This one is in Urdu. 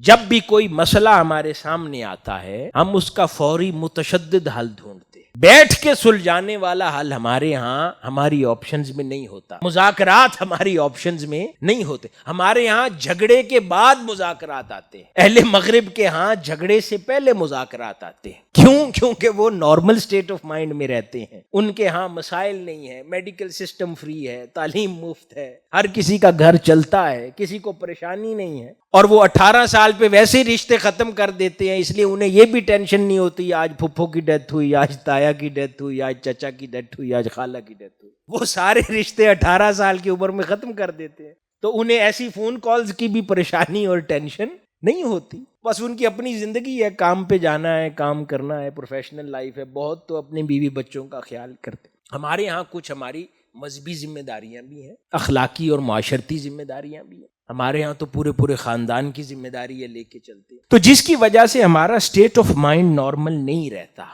جب بھی کوئی مسئلہ ہمارے سامنے آتا ہے ہم اس کا فوری متشدد حل ڈھونڈتے ہیں۔ بیٹھ کے سلجھانے والا حل ہمارے یہاں ہماری آپشنز میں نہیں ہوتا، مذاکرات ہماری آپشنز میں نہیں ہوتے، ہمارے یہاں جھگڑے کے بعد مذاکرات آتے ہیں۔ اہل مغرب کے ہاں جھگڑے سے پہلے مذاکرات آتے ہیں۔ کیونکہ وہ نارمل سٹیٹ آف مائنڈ میں رہتے ہیں، ان کے ہاں مسائل نہیں ہے، میڈیکل سسٹم فری ہے، تعلیم مفت ہے، ہر کسی کا گھر چلتا ہے، کسی کو پریشانی نہیں ہے، اور وہ 18 سال پہ ویسے ہی رشتے ختم کر دیتے ہیں، اس لیے انہیں یہ بھی ٹینشن نہیں ہوتی آج پھپھو کی ڈیتھ ہوئی، آج تایا کی ڈیتھ ہوئی، آج چچا کی ڈیتھ ہوئی، آج خالہ کی ڈیتھ ہوئی۔ وہ سارے رشتے 18 سال کی عمر میں ختم کر دیتے ہیں، تو انہیں ایسی فون کالز کی بھی پریشانی اور ٹینشن نہیں ہوتی، بس ان کی اپنی زندگی ہے، کام پہ جانا ہے، کام کرنا ہے، پروفیشنل لائف ہے، بہت تو اپنی بیوی بچوں کا خیال کرتے۔ ہمارے ہاں کچھ ہماری مذہبی ذمہ داریاں بھی ہیں، اخلاقی اور معاشرتی ذمہ داریاں بھی ہیں، ہمارے ہاں تو پورے خاندان کی ذمہ داری ہے، لے کے چلتے ہیں، تو جس کی وجہ سے ہمارا سٹیٹ آف مائنڈ نارمل نہیں رہتا۔